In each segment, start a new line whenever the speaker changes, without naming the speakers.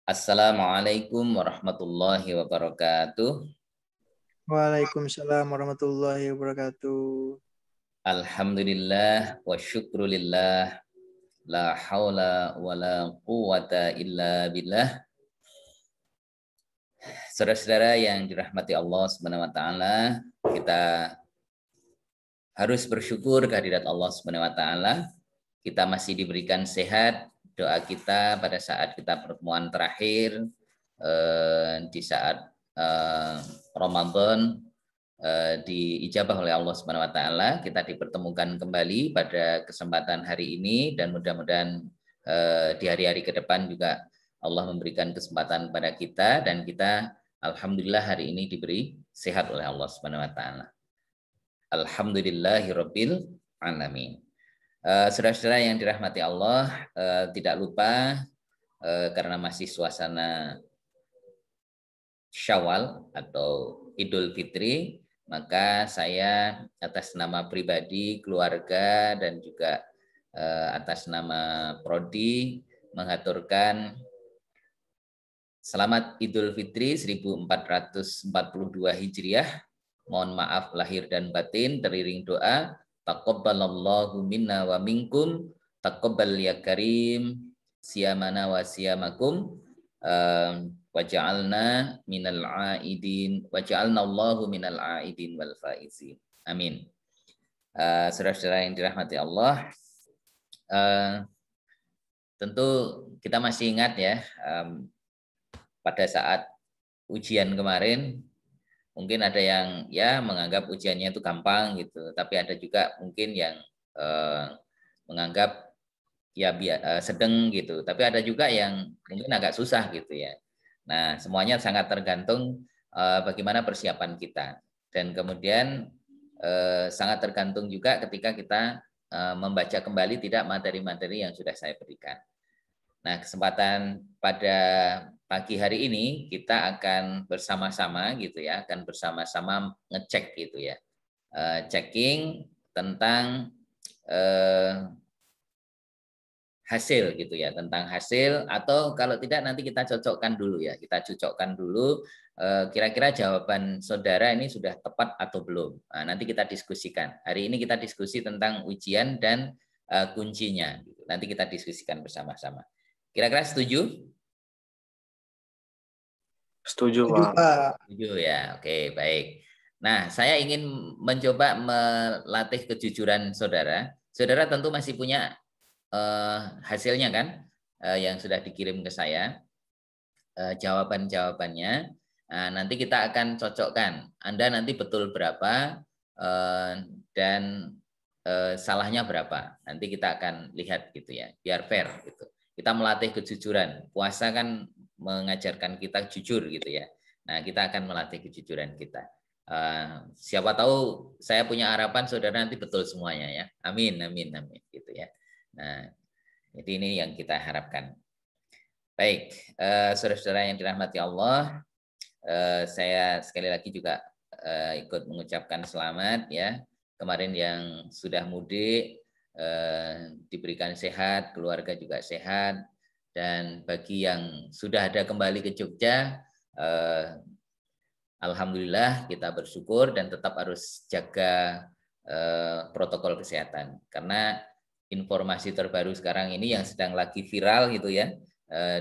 Assalamualaikum warahmatullahi wabarakatuh.
Waalaikumsalam warahmatullahi wabarakatuh.
Alhamdulillah wa syukrulillah. La haula wa la quwata illa billah. Saudara-saudara yang dirahmati Allah Subhanahu wa taala, kita harus bersyukur kehadirat Allah Subhanahu wa taala. Kita masih diberikan sehat. Doa kita pada saat kita pertemuan terakhir di saat Ramadan diijabah oleh Allah Subhanahu wa taala. Kita dipertemukan kembali pada kesempatan hari ini dan mudah-mudahan di hari-hari ke depan juga Allah memberikan kesempatan kepada kita dan kita alhamdulillah hari ini diberi sehat oleh Allah Subhanahu wa taala. Alhamdulillahirabbil alamin. Saudara-saudara yang dirahmati Allah, tidak lupa karena masih suasana Syawal atau Idul Fitri, maka saya atas nama pribadi, keluarga, dan juga atas nama Prodi mengaturkan selamat Idul Fitri 1442 Hijriah. Mohon maaf lahir dan batin, teriring doa. Taqabbalallahu minna wa minkum, taqabbal ya karim, siyamana wa siyamakum, waja'alna minal aidin, waja'alna Allahu minal aidin wal faizin. Amin. Saudara-saudara yang dirahmati Allah, tentu kita masih ingat ya, pada saat ujian kemarin, mungkin ada yang ya menganggap ujiannya itu gampang gitu, tapi ada juga mungkin yang menganggap ya sedang gitu, tapi ada juga yang mungkin agak susah gitu ya. Nah, semuanya sangat tergantung bagaimana persiapan kita, dan kemudian sangat tergantung juga ketika kita membaca kembali tidak materi-materi yang sudah saya berikan. Nah, kesempatan pada pagi hari ini kita akan bersama-sama gitu ya, akan bersama-sama ngecek gitu ya, checking tentang hasil gitu ya, tentang hasil, atau kalau tidak nanti kita cocokkan dulu ya, kita cocokkan dulu kira-kira jawaban saudara ini sudah tepat atau belum. Nah, nanti kita diskusikan. Hari ini kita diskusi tentang ujian dan kuncinya. Nanti kita diskusikan bersama-sama. Kira-kira setuju?
Setuju, Pak.
Setuju ya, oke baik. Nah, saya ingin mencoba melatih kejujuran saudara. Saudara tentu masih punya hasilnya kan, yang sudah dikirim ke saya, jawaban-jawabannya. Nah, nanti kita akan cocokkan. Anda nanti betul berapa dan salahnya berapa. Nanti kita akan lihat gitu ya, biar fair gitu. Kita melatih kejujuran. Puasa kan mengajarkan kita jujur gitu ya. Nah, kita akan melatih kejujuran kita. Siapa tahu saya punya harapan saudara nanti betul semuanya ya. Amin, amin, amin gitu ya. Nah, jadi ini yang kita harapkan. Baik, saudara-saudara yang dirahmati Allah, saya sekali lagi juga ikut mengucapkan selamat ya. Kemarin yang sudah mudik diberikan sehat, keluarga juga sehat, dan bagi yang sudah ada kembali ke Jogja, alhamdulillah kita bersyukur dan tetap harus jaga protokol kesehatan, karena informasi terbaru sekarang ini yang sedang lagi viral gitu ya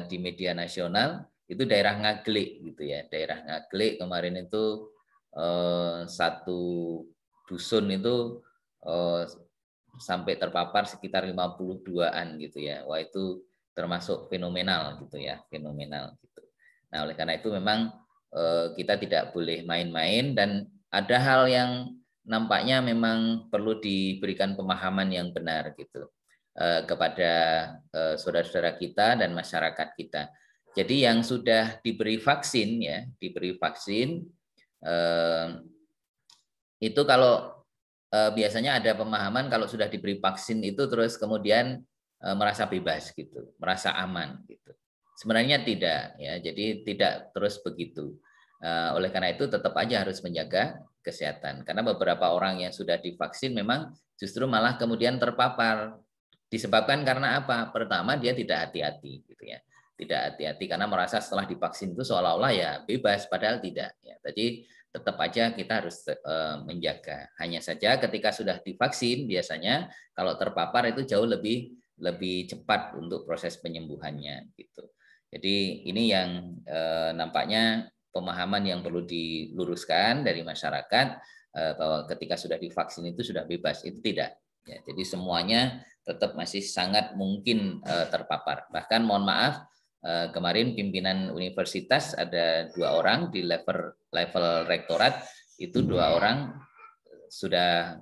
di media nasional itu daerah Ngaglik gitu ya, daerah Ngaglik kemarin itu satu dusun itu sampai terpapar sekitar 52-an gitu ya. Wah, itu termasuk fenomenal gitu ya, fenomenal gitu. Nah, oleh karena itu memang kita tidak boleh main-main, dan ada hal yang nampaknya memang perlu diberikan pemahaman yang benar gitu kepada saudara-saudara kita dan masyarakat kita. Jadi yang sudah diberi vaksin ya, diberi vaksin itu kalau biasanya ada pemahaman kalau sudah diberi vaksin itu terus kemudian merasa bebas gitu, merasa aman gitu. Sebenarnya tidak ya, jadi tidak terus begitu. Oleh karena itu tetap aja harus menjaga kesehatan, karena beberapa orang yang sudah divaksin memang justru malah kemudian terpapar. Disebabkan karena apa? Pertama, dia tidak hati-hati gitu ya. tidak hati-hati karena merasa setelah divaksin itu seolah-olah ya bebas, padahal tidak. Ya, jadi tetap aja kita harus menjaga. Hanya saja ketika sudah divaksin biasanya kalau terpapar itu jauh lebih cepat untuk proses penyembuhannya gitu. Jadi ini yang nampaknya pemahaman yang perlu diluruskan dari masyarakat bahwa ketika sudah divaksin itu sudah bebas, itu tidak. Ya, jadi semuanya tetap masih sangat mungkin terpapar. Bahkan mohon maaf, kemarin pimpinan universitas ada 2 orang di level rektorat, itu 2 orang sudah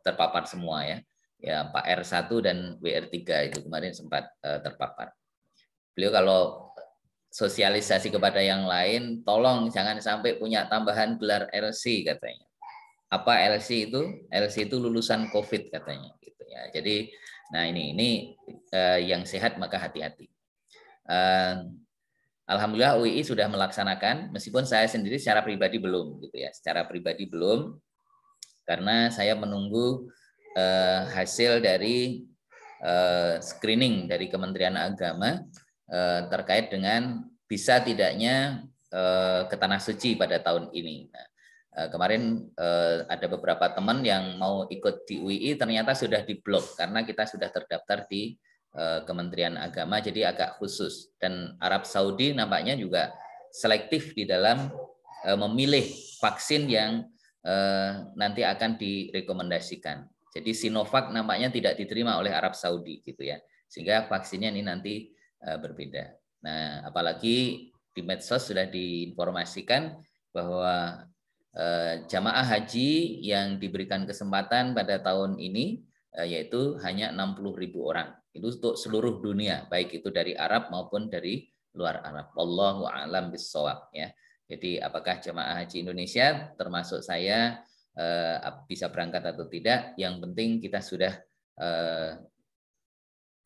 terpapar semua ya. Ya, Pak R1 dan WR3 itu kemarin sempat terpapar. Beliau kalau sosialisasi kepada yang lain, tolong jangan sampai punya tambahan gelar LC katanya. Apa LC itu? LC itu lulusan COVID katanya gitu ya. Jadi nah ini yang sehat maka hati-hati. Alhamdulillah UII sudah melaksanakan, meskipun saya sendiri secara pribadi belum gitu ya. Secara pribadi belum karena saya menunggu hasil dari screening dari Kementerian Agama terkait dengan bisa tidaknya ke Tanah Suci pada tahun ini. Nah, kemarin ada beberapa teman yang mau ikut di UII ternyata sudah diblok karena kita sudah terdaftar di Kementerian Agama, jadi agak khusus. Dan Arab Saudi nampaknya juga selektif di dalam memilih vaksin yang nanti akan direkomendasikan. Jadi Sinovac nampaknya tidak diterima oleh Arab Saudi gitu ya, sehingga vaksinnya ini nanti berbeda. Nah, apalagi di medsos sudah diinformasikan bahwa jamaah haji yang diberikan kesempatan pada tahun ini yaitu hanya 60.000 orang. Itu untuk seluruh dunia, baik itu dari Arab maupun dari luar Arab. Wallahu a'lam bishawab ya. Jadi apakah jamaah haji Indonesia termasuk saya bisa berangkat atau tidak, yang penting kita sudah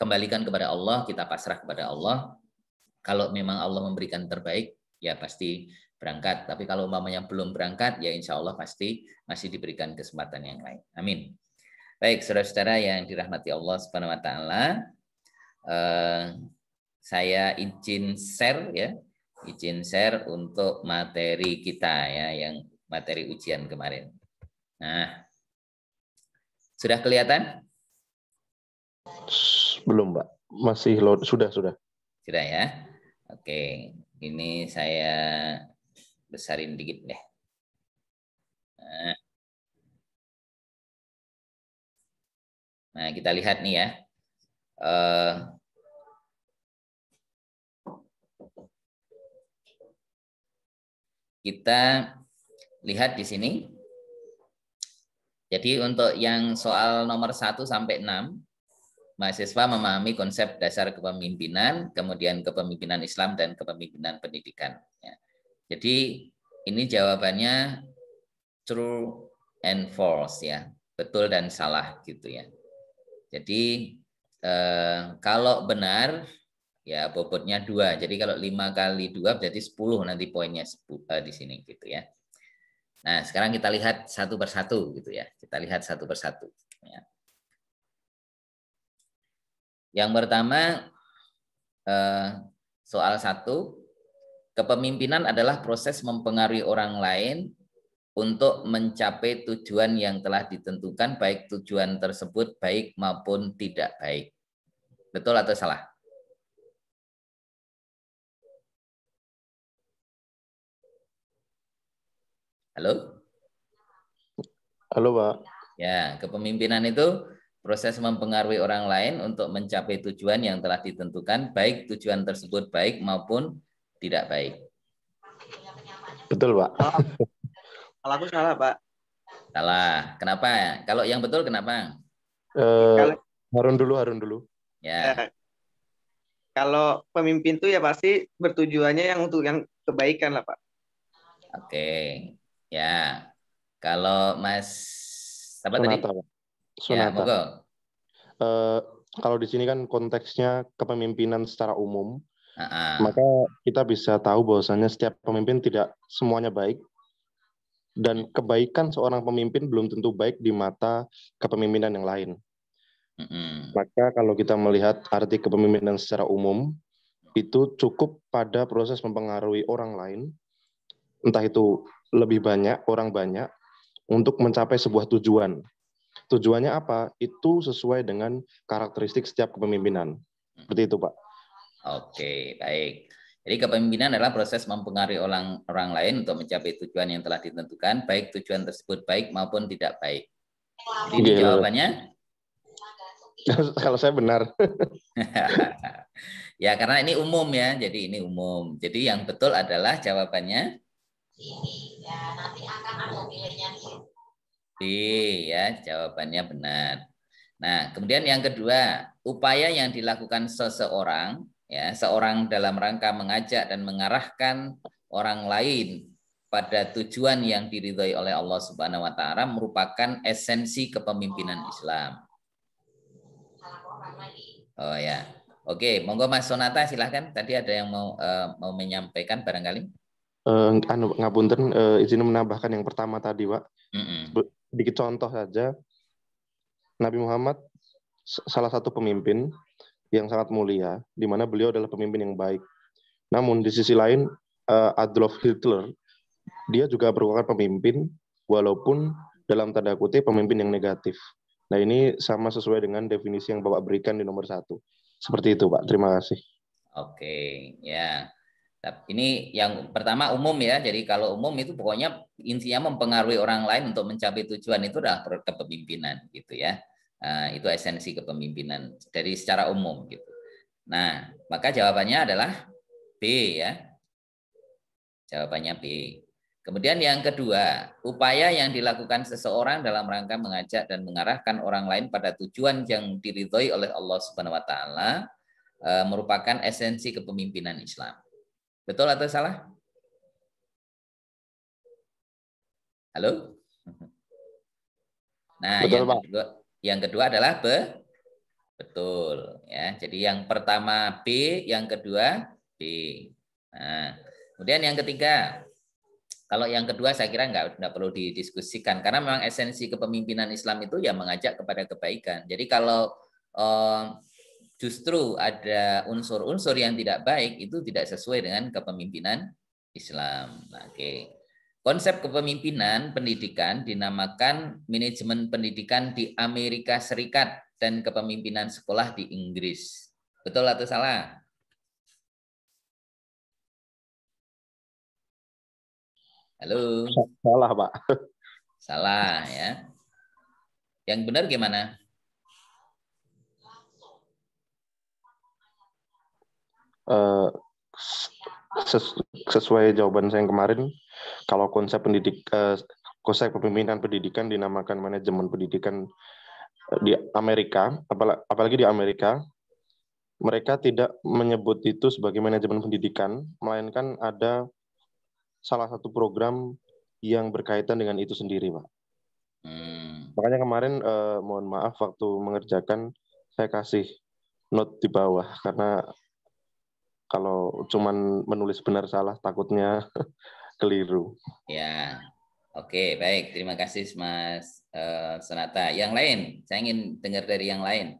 kembalikan kepada Allah, kita pasrah kepada Allah. Kalau memang Allah memberikan terbaik, ya pasti berangkat. Tapi kalau umpamanya belum berangkat, ya insya Allah pasti masih diberikan kesempatan yang lain. Amin. Baik, saudara-saudara yang dirahmati Allah Subhanahu Wa Taala, saya izin share ya, untuk materi kita ya, yang materi ujian kemarin. Nah, sudah kelihatan?
Belum, Pak. Masih load. Sudah.
Sudah ya. Oke, ini saya besarin dikit deh. Nah, kita lihat nih ya. Kita lihat di sini. Jadi untuk yang soal nomor 1 sampai 6, mahasiswa memahami konsep dasar kepemimpinan, kemudian kepemimpinan Islam dan kepemimpinan pendidikan. Ya. Jadi ini jawabannya true and false ya, betul dan salah gitu ya. Jadi kalau benar ya bobotnya 2. Jadi kalau 5 kali 2 berarti 10 nanti poinnya di sini gitu ya. Nah, sekarang kita lihat satu persatu gitu ya. Kita lihat satu persatu. Ya. Yang pertama soal 1, kepemimpinan adalah proses mempengaruhi orang lain untuk mencapai tujuan yang telah ditentukan, baik tujuan tersebut baik maupun tidak baik. Betul atau salah? Halo?
Halo, Pak.
Ya, kepemimpinan itu proses mempengaruhi orang lain untuk mencapai tujuan yang telah ditentukan, baik tujuan tersebut baik maupun tidak baik.
Betul, Pak.
Kalau aku salah, Pak.
Salah. Kenapa? Kalau yang betul kenapa?
Harun dulu.
Ya.
Kalau pemimpin itu ya pasti bertujuannya yang untuk yang kebaikan lah, Pak.
Oke. Ya. Kalau Mas apa
Sunata,
tadi?
Pak.
Sunata. Ya,
kalau di sini kan konteksnya kepemimpinan secara umum, maka kita bisa tahu bahwasannya setiap pemimpin tidak semuanya baik, dan kebaikan seorang pemimpin belum tentu baik di mata kepemimpinan yang lain. Maka kalau kita melihat arti kepemimpinan secara umum, itu cukup pada proses mempengaruhi orang lain, entah itu lebih banyak, orang banyak, untuk mencapai sebuah tujuan. Tujuannya apa? Itu sesuai dengan karakteristik setiap kepemimpinan. Seperti itu, Pak.
Oke, baik. Jadi kepemimpinan adalah proses mempengaruhi orang lain untuk mencapai tujuan yang telah ditentukan, baik tujuan tersebut baik maupun tidak baik. Jadi ini jawabannya?
Kalau saya benar.
Ya, karena ini umum ya, jadi ini umum. Jadi yang betul adalah jawabannya
ini ya, nanti akan ada nilainya di situ.
B ya, jawabannya benar. Nah, kemudian yang kedua, upaya yang dilakukan seseorang ya, seorang dalam rangka mengajak dan mengarahkan orang lain pada tujuan yang diridhoi oleh Allah Subhanahu wa taala merupakan esensi kepemimpinan Islam. Oh ya. Oke, monggo Mas Sonata silahkan. Tadi ada yang mau menyampaikan barangkali.
Ngapunten, izin menambahkan yang pertama tadi, Pak. Sedikit contoh saja. Nabi Muhammad salah satu pemimpin yang sangat mulia, di mana beliau adalah pemimpin yang baik. Namun di sisi lain, Adolf Hitler, dia juga merupakan pemimpin, walaupun dalam tanda kutip pemimpin yang negatif. Nah, ini sama sesuai dengan definisi yang Bapak berikan di nomor 1. Seperti itu, Pak. Terima kasih.
Oke, ya. Ini yang pertama umum ya. Jadi kalau umum itu pokoknya intinya mempengaruhi orang lain untuk mencapai tujuan itu adalah kepemimpinan gitu ya. Nah, itu esensi kepemimpinan dari secara umum gitu. Nah, maka jawabannya adalah B ya. Jawabannya B. Kemudian yang kedua, upaya yang dilakukan seseorang dalam rangka mengajak dan mengarahkan orang lain pada tujuan yang diridhoi oleh Allah Subhanahu wa taala merupakan esensi kepemimpinan Islam. Betul atau salah? Halo? Nah,
betul,
yang kedua adalah betul ya. Jadi yang pertama B, yang kedua B. Nah, kemudian yang ketiga, kalau yang kedua saya kira nggak perlu didiskusikan karena memang esensi kepemimpinan Islam itu ya mengajak kepada kebaikan. Jadi kalau justru ada unsur-unsur yang tidak baik itu tidak sesuai dengan kepemimpinan Islam. Nah, oke. Konsep kepemimpinan pendidikan dinamakan manajemen pendidikan di Amerika Serikat dan kepemimpinan sekolah di Inggris. Betul atau salah? Halo.
Salah, Pak.
Salah ya. Yang benar gimana?
Sesuai jawaban saya yang kemarin, kalau konsep kepemimpinan pendidikan dinamakan manajemen pendidikan di Amerika, apalagi di Amerika, mereka tidak menyebut itu sebagai manajemen pendidikan, melainkan ada salah satu program yang berkaitan dengan itu sendiri, Pak. Makanya kemarin mohon maaf waktu mengerjakan saya kasih note di bawah karena kalau cuman menulis benar salah takutnya keliru.
Ya, oke, baik. Terima kasih Mas Sonata. Yang lain, saya ingin dengar dari yang lain.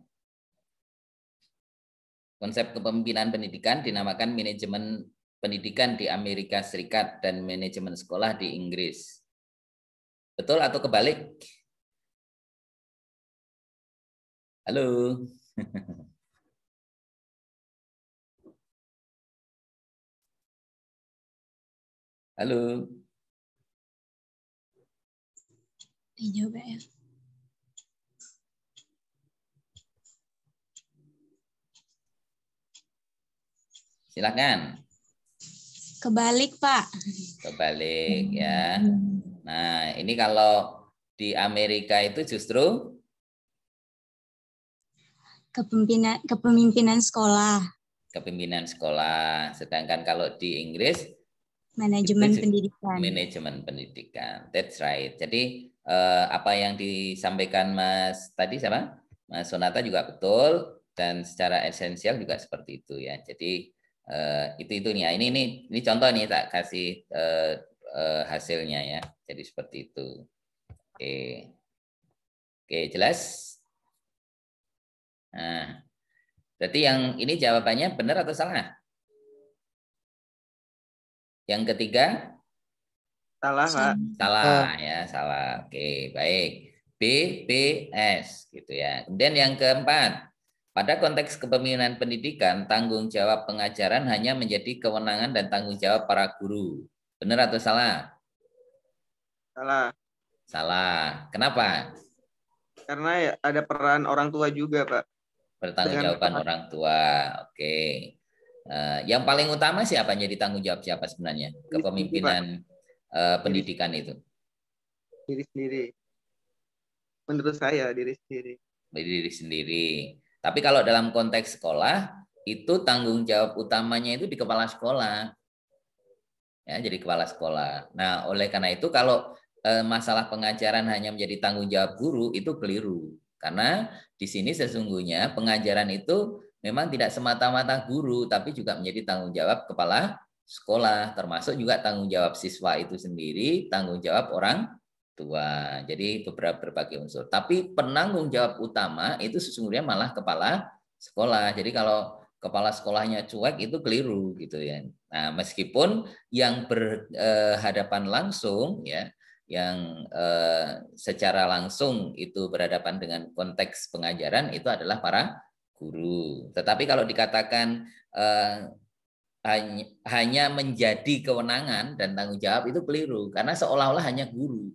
Konsep kepemimpinan pendidikan dinamakan manajemen pendidikan di Amerika Serikat dan manajemen sekolah di Inggris. Betul atau kebalik? Halo. Halo.
Dijawab ya.
Silakan.
Kebalik, Pak.
Kebalik ya. Nah, ini kalau di Amerika itu justru
kepemimpinan sekolah.
Kepemimpinan sekolah. Sedangkan kalau di Inggris
manajemen pendidikan.
Manajemen pendidikan. That's right. Jadi apa yang disampaikan Mas tadi siapa? Mas Sonata juga betul dan secara esensial juga seperti itu ya. Jadi itu nih ya. Ini contoh nih tak kasih hasilnya ya. Jadi seperti itu. Oke, jelas? Nah, berarti yang ini jawabannya benar atau salah? Yang ketiga?
Salah, Pak.
Salah ya, salah. Oke, baik. BPS gitu ya. Kemudian yang keempat, pada konteks kepemimpinan pendidikan, tanggung jawab pengajaran hanya menjadi kewenangan dan tanggung jawab para guru. Benar atau salah?
Salah.
Salah. Kenapa?
Karena ya ada peran orang tua juga, Pak.
Pertanggungjawaban orang tua. Oke. Yang paling utama siapa yang jadi tanggung jawab siapa sebenarnya? Kepemimpinan pendidikan itu.
Diri sendiri. Menurut saya diri sendiri.
Diri sendiri. Tapi kalau dalam konteks sekolah, itu tanggung jawab utamanya itu di kepala sekolah. Ya, jadi kepala sekolah. Nah, oleh karena itu kalau masalah pengajaran hanya menjadi tanggung jawab guru itu keliru. Karena di sini sesungguhnya pengajaran itu memang tidak semata-mata guru, tapi juga menjadi tanggung jawab kepala sekolah, termasuk juga tanggung jawab siswa itu sendiri, tanggung jawab orang tua. Jadi berbagai unsur. Tapi penanggung jawab utama itu sesungguhnya malah kepala sekolah. Jadi kalau kepala sekolahnya cuek itu keliru gitu ya. Nah, meskipun yang berhadapan langsung ya, yang secara langsung itu berhadapan dengan konteks pengajaran itu adalah para guru. Tetapi kalau dikatakan hanya menjadi kewenangan dan tanggung jawab itu keliru, karena seolah-olah hanya guru.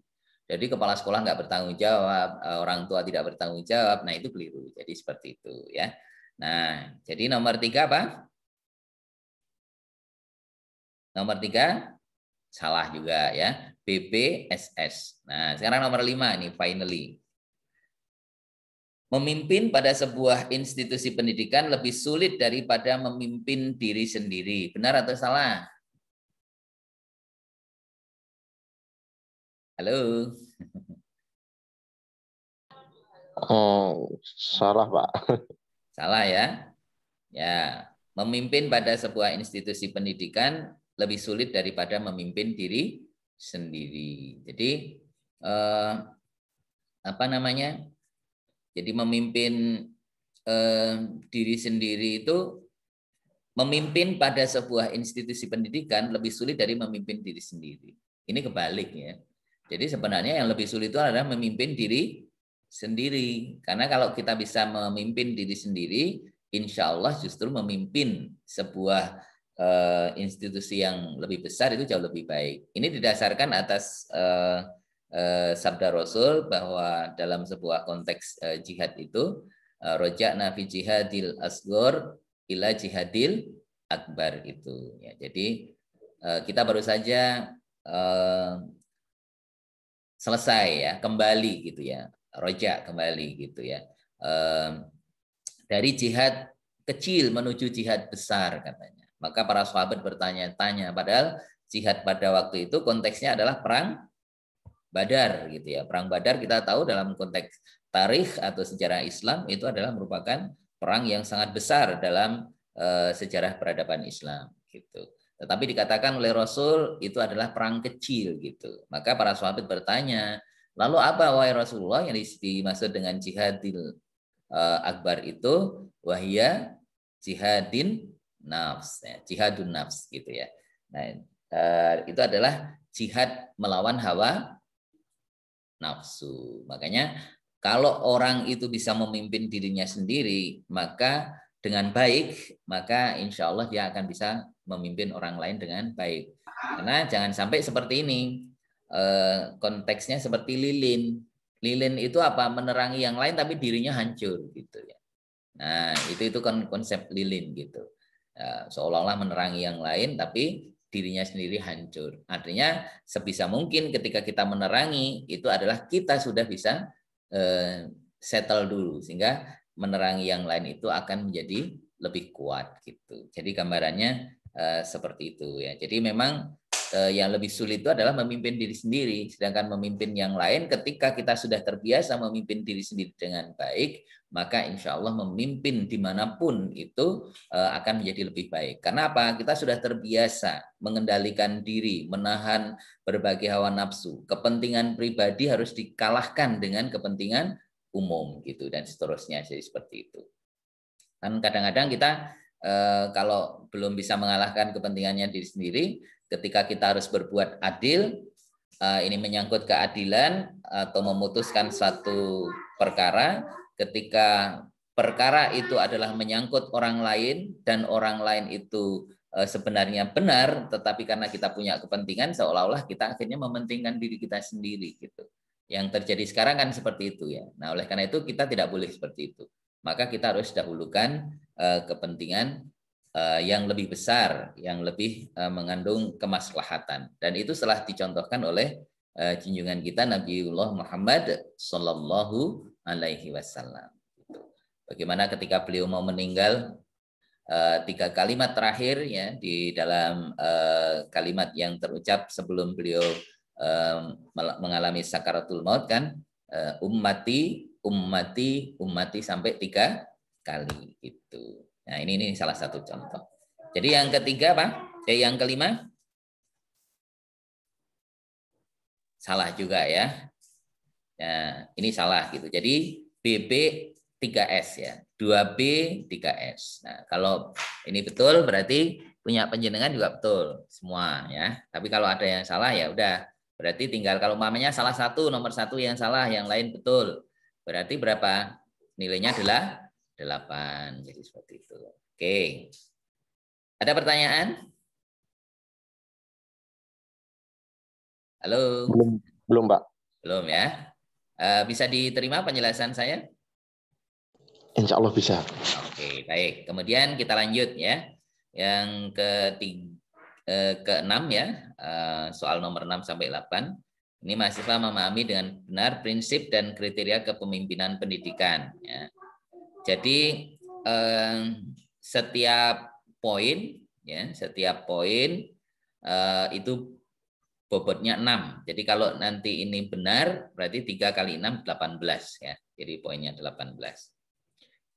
Jadi kepala sekolah nggak bertanggung jawab, orang tua tidak bertanggung jawab, nah itu keliru. Jadi seperti itu ya. Nah, jadi nomor 3 apa? Nomor 3 salah juga ya. BPSS. Nah, sekarang nomor 5 ini finally. Memimpin pada sebuah institusi pendidikan lebih sulit daripada memimpin diri sendiri. Benar atau salah? Halo.
Salah, Pak.
Salah ya. Ya, memimpin pada sebuah institusi pendidikan lebih sulit daripada memimpin diri sendiri. Jadi apa namanya? Jadi memimpin diri sendiri itu memimpin pada sebuah institusi pendidikan lebih sulit dari memimpin diri sendiri. Ini kebalik ya. Jadi sebenarnya yang lebih sulit itu adalah memimpin diri sendiri. Karena kalau kita bisa memimpin diri sendiri, insya Allah justru memimpin sebuah institusi yang lebih besar itu jauh lebih baik. Ini didasarkan atas sabda Rasul bahwa dalam sebuah konteks jihad itu roja'na fi jihadil asghar ila jihadil akbar itu. Ya, jadi kita baru saja selesai ya, kembali gitu ya, roja kembali gitu ya. Dari jihad kecil menuju jihad besar katanya. Maka para sahabat bertanya-tanya, padahal jihad pada waktu itu konteksnya adalah perang Badar gitu ya. Perang Badar kita tahu dalam konteks tarikh atau sejarah Islam itu adalah merupakan perang yang sangat besar dalam sejarah peradaban Islam gitu. Tetapi dikatakan oleh Rasul itu adalah perang kecil gitu. Maka para sahabat bertanya, lalu apa wahai Rasulullah yang dimaksud dengan jihadil akbar itu? Wahia jihadin nafs, ya, jihadun nafs gitu ya. Nah, itu adalah jihad melawan hawa nafsu. Makanya kalau orang itu bisa memimpin dirinya sendiri, maka dengan baik, maka insya Allah dia akan bisa memimpin orang lain dengan baik. Karena jangan sampai seperti ini, konteksnya seperti lilin. Lilin itu apa? Menerangi yang lain tapi dirinya hancur gitu ya. Nah itu kan konsep lilin gitu. Seolah-olah menerangi yang lain tapi dirinya sendiri hancur. Artinya sebisa mungkin ketika kita menerangi itu adalah kita sudah bisa settle dulu sehingga menerangi yang lain itu akan menjadi lebih kuat gitu. Jadi gambarannya seperti itu ya. Jadi memang yang lebih sulit itu adalah memimpin diri sendiri, sedangkan memimpin yang lain ketika kita sudah terbiasa memimpin diri sendiri dengan baik, maka insya Allah memimpin dimanapun itu akan menjadi lebih baik. Karena apa? Kita sudah terbiasa mengendalikan diri, menahan berbagai hawa nafsu. Kepentingan pribadi harus dikalahkan dengan kepentingan umum gitu dan seterusnya. Jadi seperti itu. Kan kadang-kadang kita kalau belum bisa mengalahkan kepentingannya diri sendiri, ketika kita harus berbuat adil, ini menyangkut keadilan atau memutuskan suatu perkara, ketika perkara itu adalah menyangkut orang lain dan orang lain itu sebenarnya benar, tetapi karena kita punya kepentingan seolah-olah kita akhirnya mementingkan diri kita sendiri gitu. Yang terjadi sekarang kan seperti itu ya. Nah, oleh karena itu kita tidak boleh seperti itu. Maka kita harus dahulukan kepentingan yang lebih besar, yang lebih mengandung kemaslahatan. Dan itu telah dicontohkan oleh junjungan kita Nabiullah Muhammad Sallallahu Alaihi Wasallam. Bagaimana ketika beliau mau meninggal, 3 kalimat terakhir ya di dalam kalimat yang terucap sebelum beliau mengalami sakaratul maut kan, ummati, ummati, ummati sampai 3 kali itu. Nah ini salah satu contoh. Jadi yang ketiga apa? Yang kelima salah juga ya. Nah ini salah gitu. Jadi BB 3S ya, 2B 3S. Nah, kalau ini betul berarti punya penjenengan juga betul semua ya. Tapi kalau ada yang salah ya udah, berarti tinggal kalau umpamanya salah satu, nomor 1 yang salah, yang lain betul. Berarti berapa? Nilainya adalah 8. Jadi seperti itu. Oke. Ada pertanyaan? Halo?
Belum, Pak.
Belum ya. Bisa diterima penjelasan saya?
Insya Allah bisa.
Oke, baik. Kemudian kita lanjut ya. Yang ke-6 ya, soal nomor 6 sampai 8. Ini mahasiswa memahami dengan benar prinsip dan kriteria kepemimpinan pendidikan. Ya. Jadi setiap poin itu bobotnya 6. Jadi kalau nanti ini benar, berarti 3 kali 6, 18 ya. Jadi poinnya 18.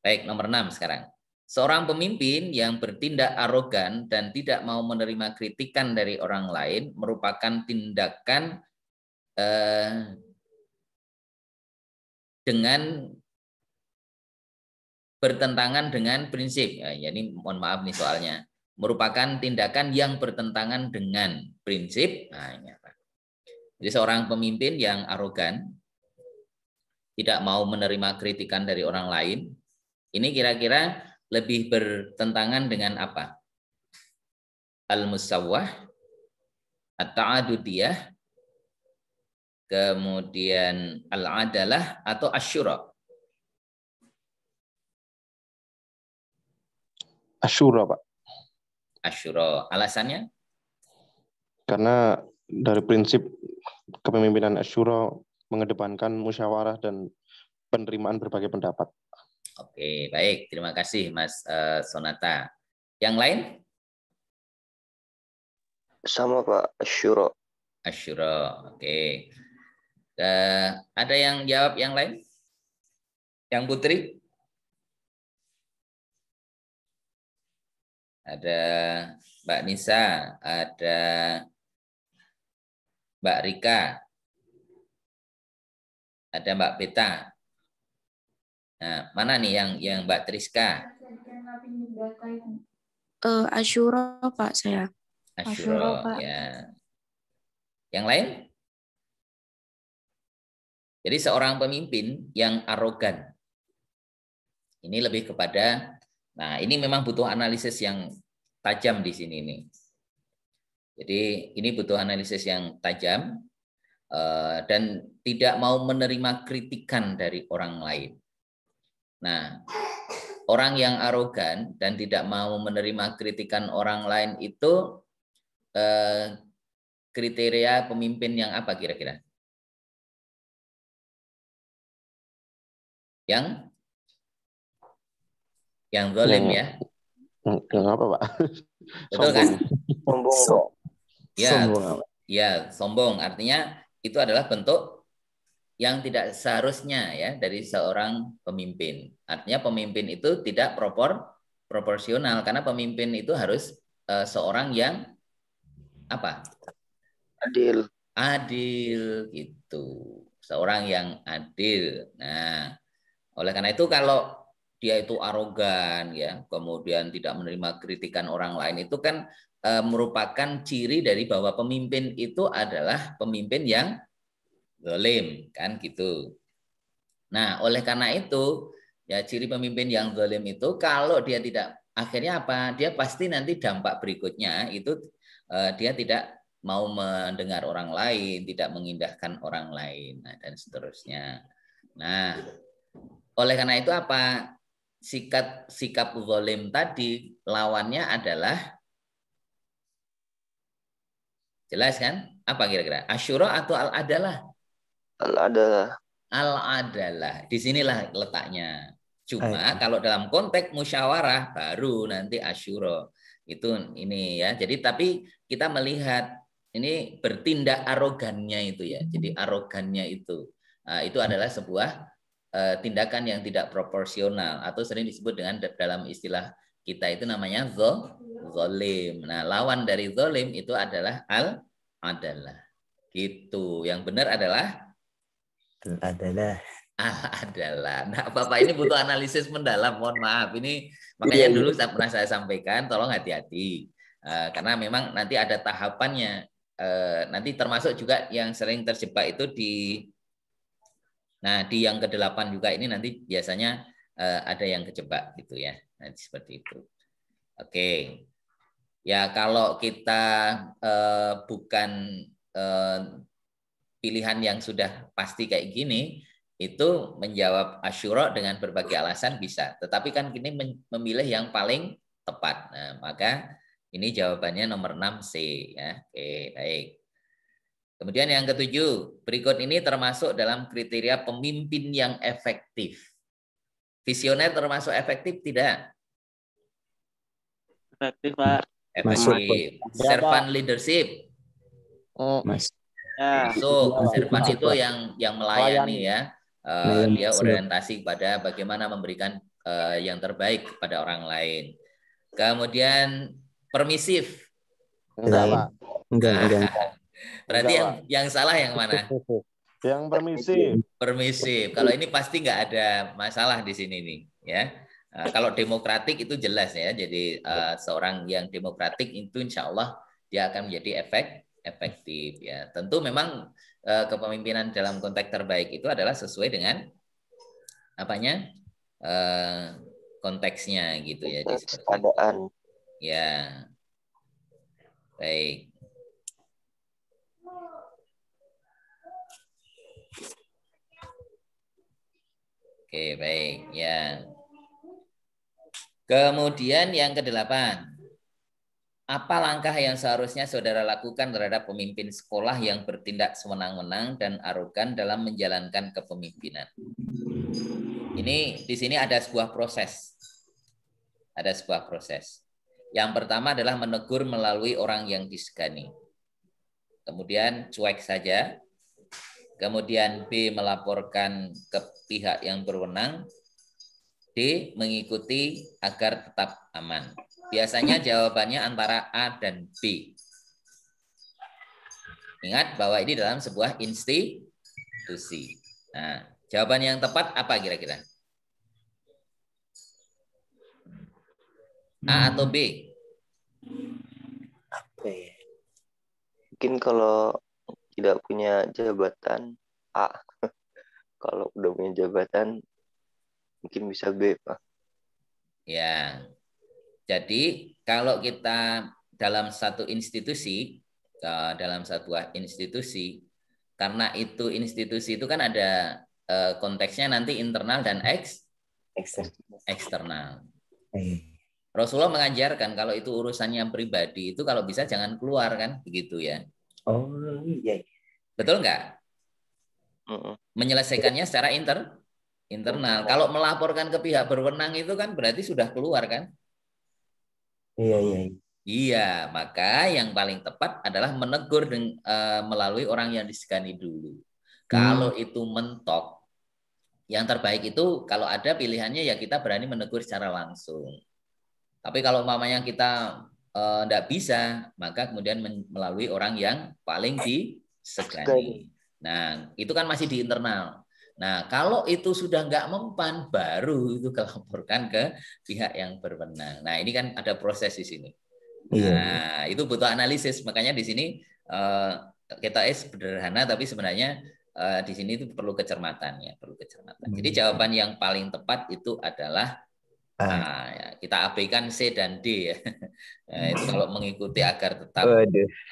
Baik, nomor 6 sekarang. Seorang pemimpin yang bertindak arogan dan tidak mau menerima kritikan dari orang lain merupakan tindakan dengan bertentangan dengan prinsip. Ya, ini mohon maaf nih soalnya. Merupakan tindakan yang bertentangan dengan prinsip. Nah, ini apa? Jadi seorang pemimpin yang arogan, tidak mau menerima kritikan dari orang lain, ini kira-kira lebih bertentangan dengan apa? Al-musawwah, at-ta'adudiyah, kemudian al-adalah, atau asyura?
Asyura, Pak.
Asyura. Alasannya?
Karena dari prinsip kepemimpinan Asyura mengedepankan musyawarah dan penerimaan berbagai pendapat.
Oke, baik. Terima kasih, Mas Sonata. Yang lain?
Sama, Pak. Asyura.
Asyura. Oke. Ada yang jawab yang lain? Yang Putri? Ada Mbak Nisa, ada Mbak Rika, ada Mbak Beta. Nah, mana nih yang Mbak Triska?
Asyura, Pak, saya.
Asyura, Pak. Ya. Yang lain? Jadi seorang pemimpin yang arogan. Ini lebih kepada, nah ini memang butuh analisis yang tajam di sini nih. Jadi ini butuh analisis yang tajam dan tidak mau menerima kritikan dari orang lain. Nah, orang yang arogan dan tidak mau menerima kritikan orang lain itu kriteria pemimpin yang apa kira-kira? Yang zalim ya?
Yang apa, Pak?
Betul kan?
Sombong, Pak.
Ya,
Sombong.
ya, sombong. Artinya itu adalah bentuk yang tidak seharusnya ya dari seorang pemimpin. Artinya pemimpin itu tidak proporsional karena pemimpin itu harus seorang yang apa?
Adil.
Adil gitu. Seorang yang adil. Nah, oleh karena itu kalau dia itu arogan ya, kemudian tidak menerima kritikan orang lain, itu kan merupakan ciri dari bahwa pemimpin itu adalah pemimpin yang zalim kan gitu. Nah, oleh karena itu ya ciri pemimpin yang zalim itu kalau dia tidak, akhirnya apa? Dia pasti nanti dampak berikutnya itu dia tidak mau mendengar orang lain, tidak mengindahkan orang lain, nah, dan seterusnya. Nah, oleh karena itu apa? Sikap zalim tadi lawannya adalah, jelas kan? Apa kira-kira? Asyura atau al-adalah?
Al-adalah.
Al-adalah. Disinilah letaknya. Cuma kalau dalam konteks musyawarah baru nanti asyura. Itu ini ya. Jadi tapi kita melihat ini bertindak arogannya itu ya. Jadi arogannya itu adalah sebuah tindakan yang tidak proporsional atau sering disebut dengan dalam istilah kita itu namanya zalim. Nah, lawan dari zalim itu adalah al-adalah. Gitu. Yang benar adalah
adalah.
Nah, Bapak ini butuh analisis mendalam. Mohon maaf. Ini makanya dulu pernah saya sampaikan, tolong hati-hati. Karena memang nanti ada tahapannya. Nanti termasuk juga yang sering terjebak itu di yang ke-8 juga ini nanti biasanya ada yang kejebak gitu ya. Nanti seperti itu. Oke. Ya kalau kita bukan pilihan yang sudah pasti kayak gini, itu menjawab asyura dengan berbagai alasan bisa. Tetapi kan ini memilih yang paling tepat. Nah, maka ini jawabannya nomor 6C ya. Oke, baik. Kemudian yang ke-7, berikut ini termasuk dalam kriteria pemimpin yang efektif. Visioner termasuk efektif tidak?
Efektif, Pak.
Efektif. Servant leadership. Masuk. Servant itu yang melayani ya. Dia orientasi pada bagaimana memberikan yang terbaik kepada orang lain. Kemudian permisif.
Enggak.
Berarti yang salah yang mana?
Yang permisif.
Permisif. Kalau ini pasti nggak ada masalah di sini nih, ya. Kalau demokratik itu jelas ya. Jadi seorang yang demokratik itu insya Allah dia akan menjadi efektif ya. Tentu memang kepemimpinan dalam konteks terbaik itu adalah sesuai dengan apanya konteksnya gitu ya.
Keadaan.
Ya. Baik. Oke, baik. Ya. Kemudian yang ke-8. Apa langkah yang seharusnya saudara lakukan terhadap pemimpin sekolah yang bertindak sewenang-wenang dan arogan dalam menjalankan kepemimpinan? Ini di sini ada sebuah proses. Ada sebuah proses. Yang pertama adalah menegur melalui orang yang disegani. Kemudian cuek saja. Kemudian B, melaporkan ke pihak yang berwenang. D, mengikuti agar tetap aman. Biasanya jawabannya antara A dan B. Ingat bahwa ini dalam sebuah institusi. Nah, jawaban yang tepat apa kira-kira? A atau B?
Apa ya?
Mungkin kalau tidak punya jabatan A. Kalau udah punya jabatan mungkin bisa B, Pak.
Ya. Jadi kalau kita dalam satu institusi, karena itu institusi itu kan ada konteksnya nanti internal dan eksternal. Rasulullah mengajarkan kalau itu urusannya pribadi itu kalau bisa jangan keluar kan, begitu ya.
Oh iya.
Betul nggak? Menyelesaikannya secara internal. Kalau melaporkan ke pihak berwenang itu kan berarti sudah keluar kan?
Iya.
Iya, maka yang paling tepat adalah menegur melalui orang yang disegani dulu. Kalau itu mentok, yang terbaik itu kalau ada pilihannya ya kita berani menegur secara langsung. Tapi kalau umpamanya kita tidak bisa, maka kemudian melalui orang yang paling disegani. Nah, itu kan masih di internal. Nah, kalau itu sudah nggak mempan, baru itu laporkan ke pihak yang berwenang. Nah, ini kan ada proses di sini. Nah, itu butuh analisis. Makanya di sini kita sederhana, tapi sebenarnya di sini itu perlu kecermatan ya, perlu kecermatan. Jadi jawaban yang paling tepat itu adalah ya, kita abaikan C dan D ya. Nah, itu kalau mengikuti agar tetap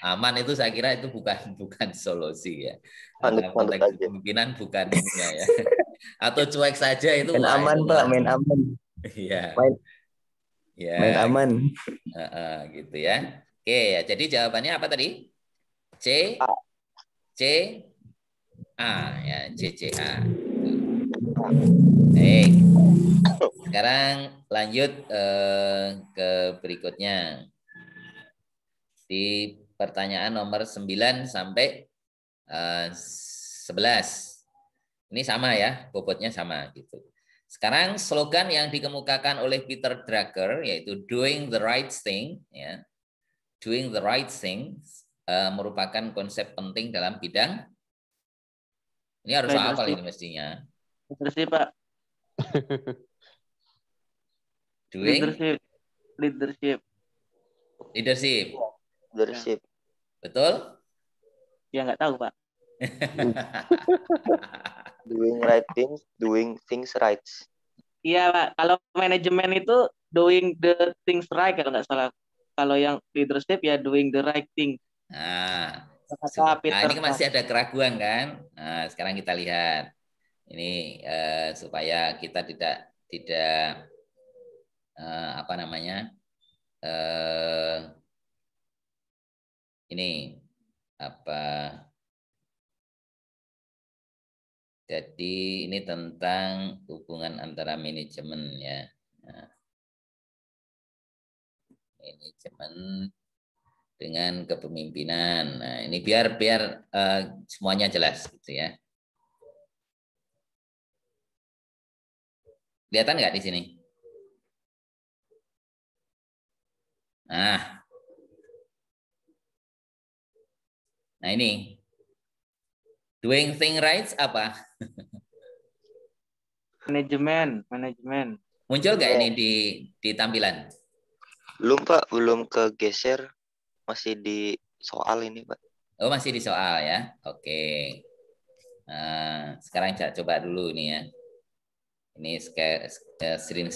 aman itu saya kira itu bukan solusi ya. Konteks kepemimpinan bukan ininya ya. Atau cuek saja itu
main aman Pak, main aman.
Iya. Ya.
Main aman.
Gitu ya. Oke ya. Jadi jawabannya apa tadi? C A ya, CCA. Baik. Sekarang lanjut ke berikutnya. Di pertanyaan nomor 9 sampai 11. Ini sama ya, bobotnya sama gitu. Sekarang slogan yang dikemukakan oleh Peter Drucker yaitu doing the right thing ya. Doing the right thing merupakan konsep penting dalam bidang. Ini harus hafal ini mestinya.
Leadership, Pak.
Doing
leadership.
Betul?
Ya nggak tahu, Pak.
Doing right things, doing things right.
Iya, Pak. Kalau manajemen itu doing the things right kalau nggak salah. Kalau yang leadership ya doing the right thing.
Nah, ini masih ada keraguan kan? Nah, sekarang kita lihat. Ini supaya kita tidak apa namanya? Ini apa? Jadi ini tentang hubungan antara manajemen ya. Nah, manajemen dengan kepemimpinan. Nah, ini biar semuanya jelas gitu ya. Kelihatan nggak di sini? Nah ini doing thing right apa?
Manajemen.
Muncul nggak ini di tampilan?
Belum Pak, belum kegeser, masih di soal ini Pak.
Oh masih di soal ya, oke. Nah, sekarang coba dulu nih ya. Ini screen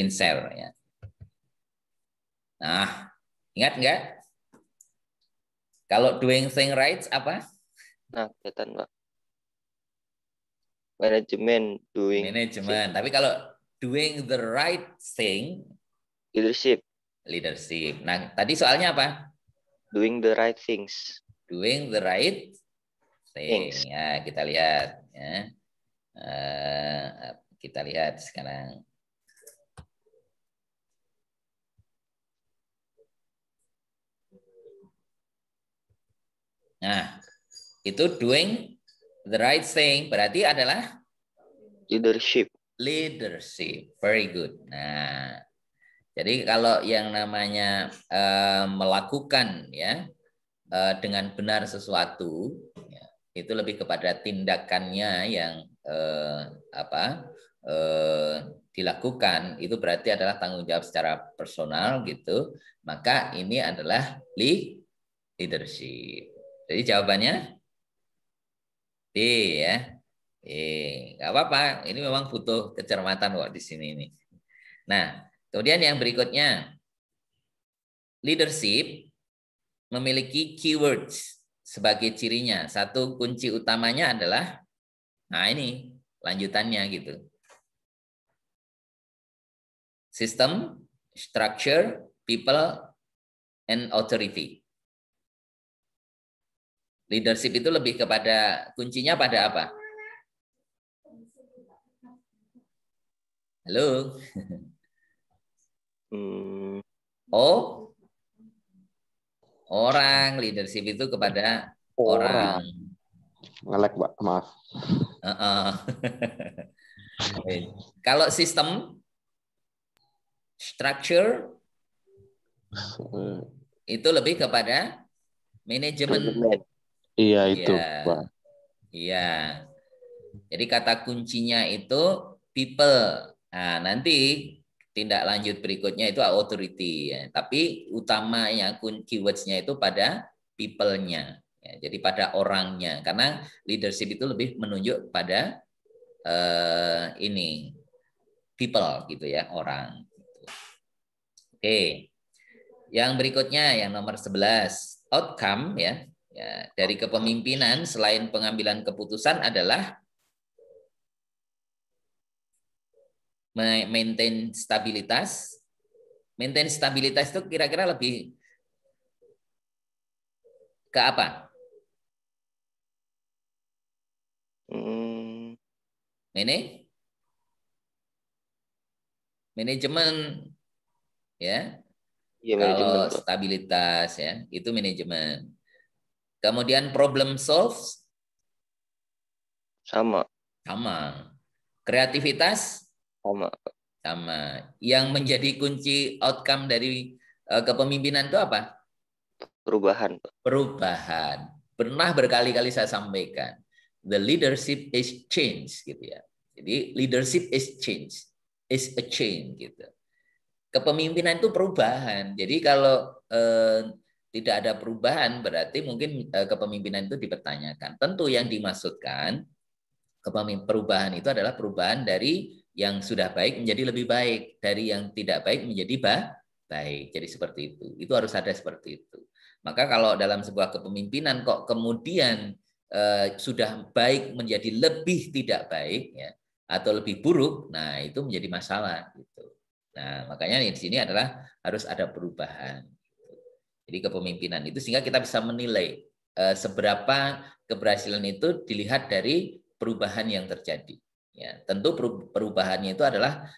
share ya. Nah, ingat nggak? Kalau doing thing right apa?
Nah, kelihatan Pak. Manajemen,
manajemen. Tapi kalau doing the right thing,
leadership.
Nah, tadi soalnya apa?
Doing the right things.
Doing the right thing. Ya, kita lihat ya. Kita lihat sekarang. Nah, itu doing the right thing berarti adalah
leadership.
Very good. Nah, jadi kalau yang namanya melakukan ya dengan benar sesuatu ya, itu lebih kepada tindakannya yang dilakukan, itu berarti adalah tanggung jawab secara personal gitu. Maka ini adalah leadership. Jadi jawabannya D ya. Nggak apa-apa. Ini memang butuh kecermatan kok di sini ini. Nah, kemudian yang berikutnya, leadership memiliki keywords sebagai cirinya. Satu kunci utamanya adalah, nah ini lanjutannya gitu. System, structure, people, and authority. Leadership itu lebih kepada kuncinya pada apa? Halo? Oh, orang. Leadership itu kepada orang.
Ngelek, Pak. Maaf.
Kalau sistem, structure, itu lebih kepada manajemen.
Iya itu, Pak.
Iya. Jadi kata kuncinya itu people. Nah, nanti tindak lanjut berikutnya itu authority. Ya. Tapi utamanya keywords-nya itu pada people-nya. Ya, jadi pada orangnya. Karena leadership itu lebih menunjuk pada ini people gitu ya, orang. Oke. Yang berikutnya yang nomor 11, outcome ya. Ya, dari kepemimpinan selain pengambilan keputusan adalah maintain stabilitas. Maintain stabilitas itu kira-kira lebih ke apa? Manajemen ya.
Iya,
Kalau
manajemen.
stabilitas ya, itu manajemen. Kemudian problem solve
Sama.
Kreativitas sama. Yang menjadi kunci outcome dari kepemimpinan itu apa? Perubahan. Pernah berkali-kali saya sampaikan. The leadership is change gitu ya. Jadi leadership is change. Is a change gitu. Kepemimpinan itu perubahan. Jadi kalau tidak ada perubahan berarti mungkin kepemimpinan itu dipertanyakan. Tentu yang dimaksudkan perubahan itu adalah perubahan dari yang sudah baik menjadi lebih baik, dari yang tidak baik menjadi baik. Jadi seperti itu. Itu harus ada seperti itu. Maka kalau dalam sebuah kepemimpinan kok kemudian sudah baik menjadi lebih tidak baik ya, atau lebih buruk, nah itu menjadi masalah gitu. Nah, makanya di sini adalah harus ada perubahan. Jadi kepemimpinan itu sehingga kita bisa menilai seberapa keberhasilan itu dilihat dari perubahan yang terjadi. Ya, tentu perubahannya itu adalah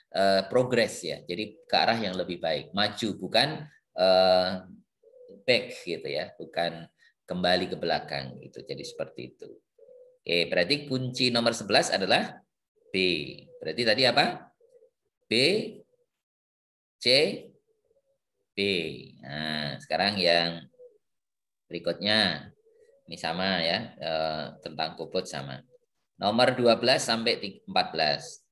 progres ya. Jadi ke arah yang lebih baik, maju bukan back gitu ya, bukan kembali ke belakang gitu. Jadi seperti itu. Oke, berarti kunci nomor 11 adalah B. Berarti tadi apa? B, C, B. Nah, sekarang yang berikutnya ini sama ya, tentang bobot sama. Nomor 12 sampai 14.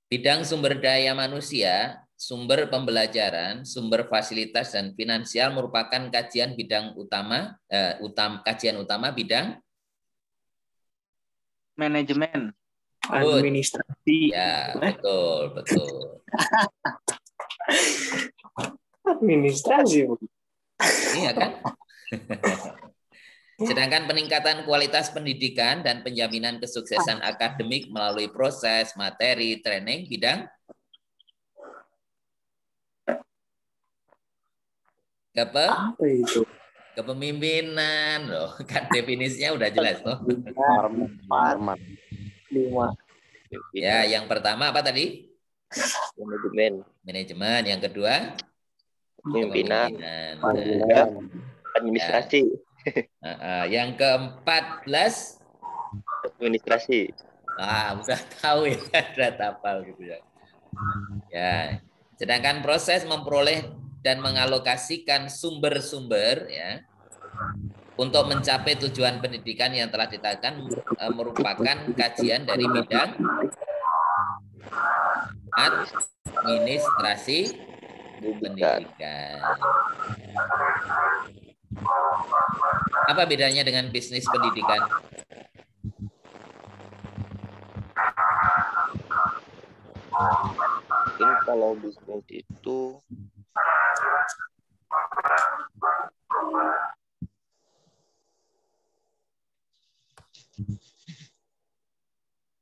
Bidang sumber daya manusia, sumber pembelajaran, sumber fasilitas dan finansial merupakan kajian bidang utama, kajian utama bidang
manajemen.
Administrasi.
Ya, betul.
Administrasi.
Iya kan? Sedangkan peningkatan kualitas pendidikan dan penjaminan kesuksesan akademik melalui proses, materi, training bidang
Apa itu?
kepemimpinan loh. Kan definisinya udah jelas loh.
Parman.
5.
Ya, yang pertama apa tadi? Manajemen. Yang kedua?
Kepemimpinan. Administrasi.
Yang ke-14?
Administrasi.
Udah tahu ya, udah hafal gitu ya. Ya. Sedangkan proses memperoleh dan mengalokasikan sumber-sumber ya untuk mencapai tujuan pendidikan yang telah ditetapkan merupakan kajian dari bidang administrasi pendidikan. Apa bedanya dengan bisnis pendidikan?
Mungkin kalau bisnis itu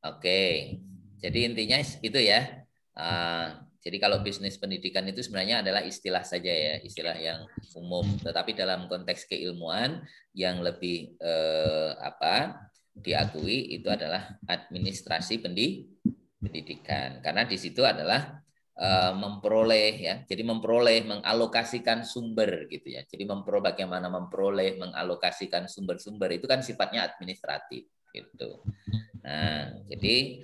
Oke, jadi intinya itu ya. Jadi kalau bisnis pendidikan itu sebenarnya adalah istilah saja ya, istilah yang umum. Tetapi dalam konteks keilmuan yang lebih diakui itu adalah administrasi pendidikan. Karena di situ adalah memperoleh ya, jadi mengalokasikan sumber gitu ya. Jadi bagaimana memperoleh, mengalokasikan sumber-sumber itu kan sifatnya administratif gitu. Nah, jadi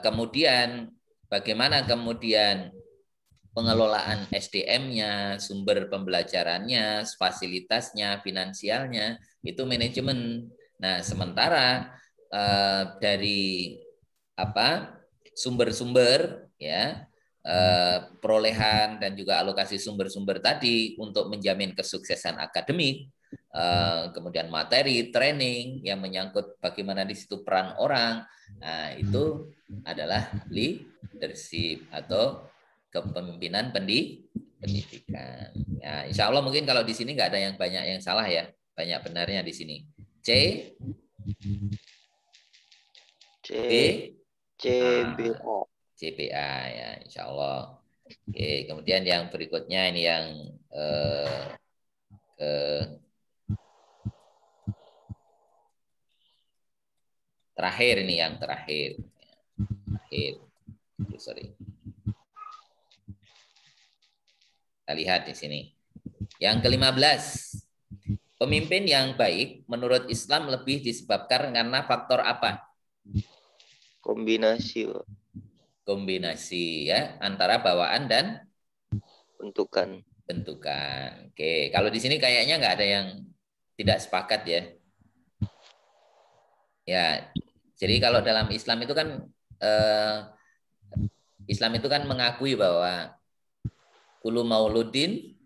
kemudian bagaimana kemudian pengelolaan SDM-nya, sumber pembelajarannya, fasilitasnya, finansialnya, itu manajemen. Nah, sementara dari sumber-sumber ya, perolehan dan juga alokasi sumber-sumber tadi untuk menjamin kesuksesan akademik, kemudian materi, training yang menyangkut bagaimana di situ peran orang, nah itu adalah leadership atau kepemimpinan pendidikan. Ya, insya Allah mungkin kalau di sini nggak ada yang banyak yang salah ya, banyak benarnya di sini. CBA ya, insya Allah. Oke, kemudian yang berikutnya ini yang terakhir ini yang terakhir. Sorry. Kita lihat di sini. Yang ke-15. Pemimpin yang baik menurut Islam lebih disebabkan karena faktor apa?
Kombinasi.
Kombinasi ya, antara bawaan dan
bentukan.
Oke, kalau di sini kayaknya nggak ada yang tidak sepakat ya. Ya, jadi kalau dalam Islam itu kan mengakui bahwa kullu mauludin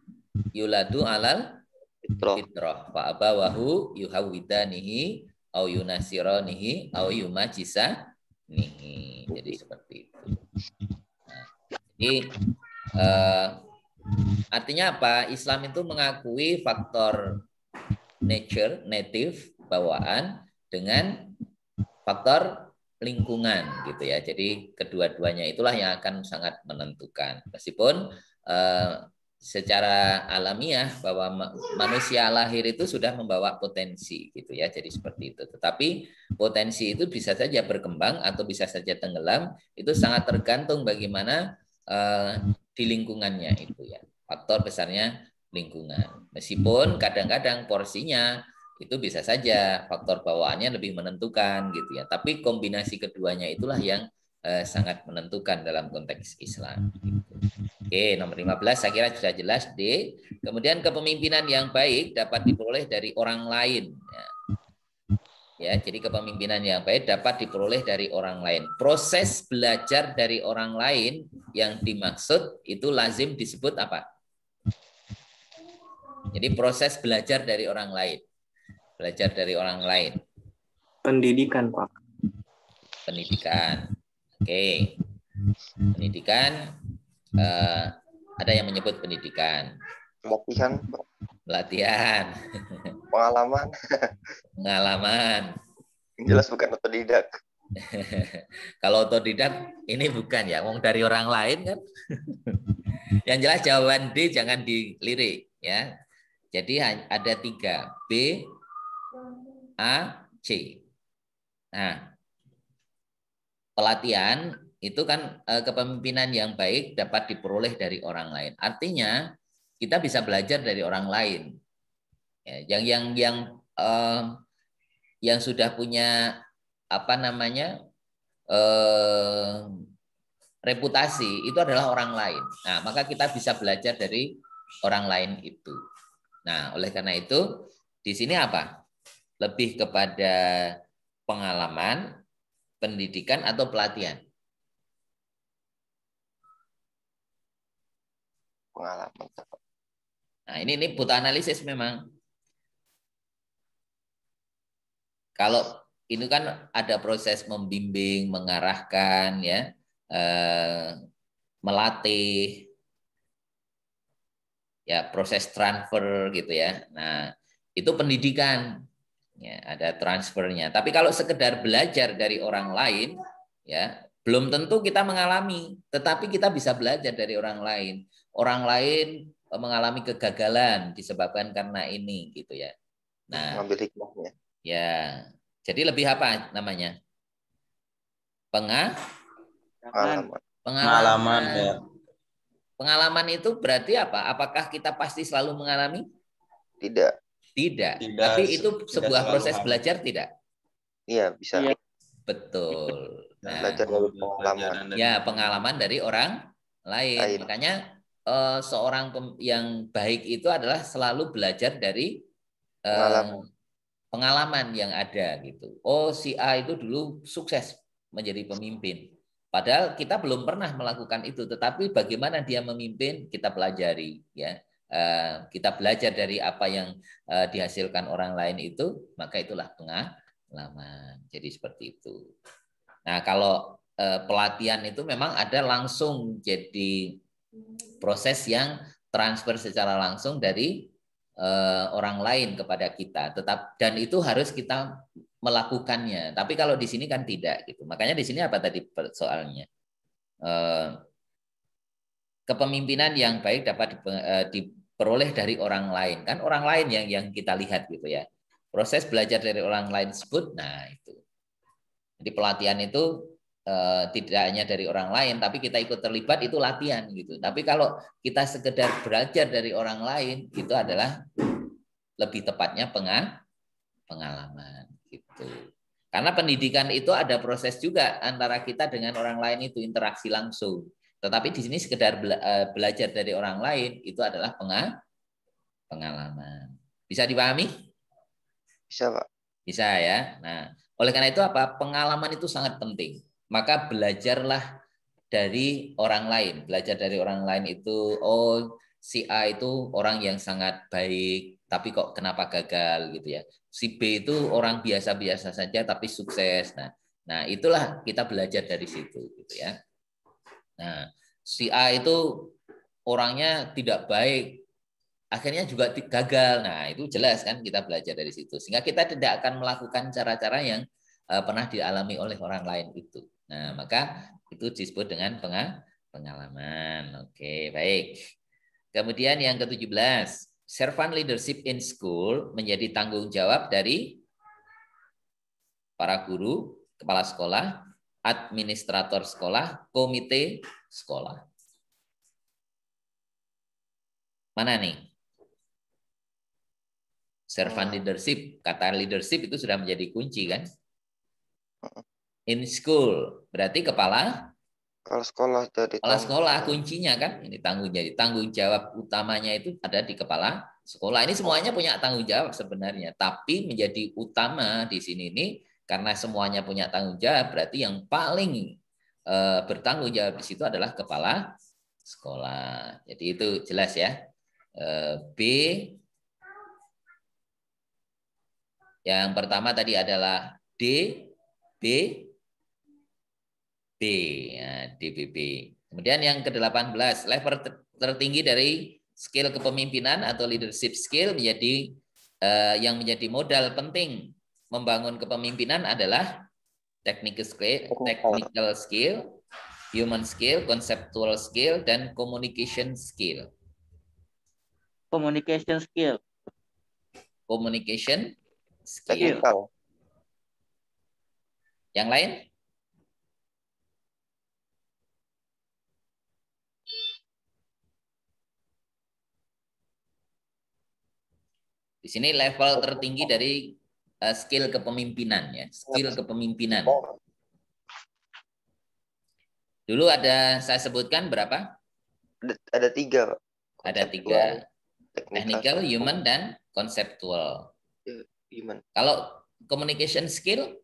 yuladu alal fitrah fa abawahu yuhawidanihi au yunasiranihi au yumajisanihi. Jadi seperti itu. Nah, jadi artinya apa? Islam itu mengakui faktor nature, native, bawaan dengan faktor lingkungan gitu ya. Jadi kedua-duanya itulah yang akan sangat menentukan. Meskipun secara alamiah bahwa manusia lahir itu sudah membawa potensi gitu ya. Jadi seperti itu. Tetapi potensi itu bisa saja berkembang atau bisa saja tenggelam. Itu sangat tergantung bagaimana di lingkungannya itu ya. Faktor besarnya lingkungan. Meskipun kadang-kadang porsinya itu bisa saja faktor bawaannya lebih menentukan gitu ya. Tapi kombinasi keduanya itulah yang sangat menentukan dalam konteks Islam. Gitu. Oke, nomor 15 saya kira sudah jelas D. Kemudian kepemimpinan yang baik dapat diperoleh dari orang lain. Ya, jadi kepemimpinan yang baik dapat diperoleh dari orang lain. Proses belajar dari orang lain yang dimaksud itu lazim disebut apa? Jadi proses belajar dari orang lain. Belajar dari orang lain.
Pendidikan, Pak.
Pendidikan. Oke. Pendidikan. Ada yang menyebut pendidikan.
Pelatihan.
Pelatihan.
Pengalaman.
Pengalaman.
Jelas bukan otodidak.
Kalau otodidak ini bukan ya. Ngomong dari orang lain kan. Yang jelas jawaban D jangan dilirik ya. Jadi ada 3. B, A, C. Nah, pelatihan itu kan kepemimpinan yang baik dapat diperoleh dari orang lain. Artinya kita bisa belajar dari orang lain. Ya, yang sudah punya reputasi itu adalah orang lain. Nah, maka kita bisa belajar dari orang lain itu. Nah, oleh karena itu di sini apa? Lebih kepada pengalaman, pendidikan atau pelatihan?
Pengalaman.
Nah, ini butuh analisis memang. Kalau ini kan ada proses membimbing, mengarahkan ya, melatih, ya proses transfer gitu ya. Nah, itu pendidikan. Ya, ada transfernya. Tapi kalau sekedar belajar dari orang lain, ya belum tentu kita mengalami. Tetapi kita bisa belajar dari orang lain. Orang lain mengalami kegagalan disebabkan karena ini, gitu ya. Nah,
ngambil hikmahnya.
Ya, jadi lebih apa namanya?
Pengalaman.
Pengalaman. Ya. Pengalaman itu berarti apa? Apakah kita pasti selalu mengalami?
Tidak.
Tidak. Tapi itu sebuah proses belajar tidak?
Iya, bisa. Iya.
Betul. Nah,
belajar dari pengalaman.
Ya, pengalaman dari orang lain. Makanya seorang yang baik itu adalah selalu belajar dari pengalaman yang ada gitu. Oh, si A itu dulu sukses menjadi pemimpin. Padahal kita belum pernah melakukan itu, tetapi bagaimana dia memimpin kita pelajari ya. Kita belajar dari apa yang dihasilkan orang lain itu, maka itulah pengalaman. Jadi seperti itu. Nah, kalau pelatihan itu memang ada langsung jadi proses yang transfer secara langsung dari orang lain kepada kita. Dan itu harus kita melakukannya. Tapi kalau di sini kan tidak gitu. Makanya di sini apa tadi soalnya? Kepemimpinan yang baik dapat diperoleh dari orang lain. Kan orang lain yang kita lihat gitu ya. Proses belajar dari orang lain tersebut, nah itu. Jadi pelatihan itu tidak hanya dari orang lain, tapi kita ikut terlibat itu latihan gitu. Tapi kalau kita sekedar belajar dari orang lain, itu adalah lebih tepatnya pengalaman gitu. Karena pendidikan itu ada proses juga antara kita dengan orang lain itu interaksi langsung. Tetapi di sini sekedar belajar dari orang lain itu adalah pengalaman. Bisa dipahami?
Bisa, Pak.
Bisa ya. Nah, oleh karena itu apa? Pengalaman itu sangat penting. Maka belajarlah dari orang lain. Belajar dari orang lain itu, oh si A itu orang yang sangat baik, tapi kok kenapa gagal gitu ya. Si B itu orang biasa-biasa saja tapi sukses. Nah, itulah kita belajar dari situ gitu ya. Nah, si A itu orangnya tidak baik, akhirnya juga gagal. Nah, itu jelas kan kita belajar dari situ. Sehingga kita tidak akan melakukan cara-cara yang pernah dialami oleh orang lain itu. Nah, maka itu disebut dengan pengalaman. Oke, baik. Kemudian yang ke-17, servant leadership in school menjadi tanggung jawab dari para guru, kepala sekolah, administrator sekolah, komite sekolah. Mana nih? Servant leadership, kata leadership itu sudah menjadi kunci kan? In school, berarti kepala
sekolah jadi
kepala sekolah kuncinya kan? Ini tanggung jawab utamanya itu ada di kepala sekolah. Ini semuanya punya tanggung jawab sebenarnya, tapi menjadi utama di sini ini karena semuanya punya tanggung jawab, berarti yang paling bertanggung jawab di situ adalah kepala sekolah. Jadi itu jelas ya. B yang pertama tadi adalah D, B, B, ya, DBB. Kemudian yang ke-18, level tertinggi dari skill kepemimpinan atau leadership skill menjadi yang menjadi modal penting membangun kepemimpinan adalah technical skill, human skill, conceptual skill, dan communication skill.
Communication skill.
Communication skill.
Technical.
Yang lain? Di sini level tertinggi dari skill kepemimpinan ya, skill kepemimpinan. Dulu saya sebutkan berapa?
Ada 3, Pak.
Ada 3. Technical, human, dan conceptual.
Human.
Kalau communication skill?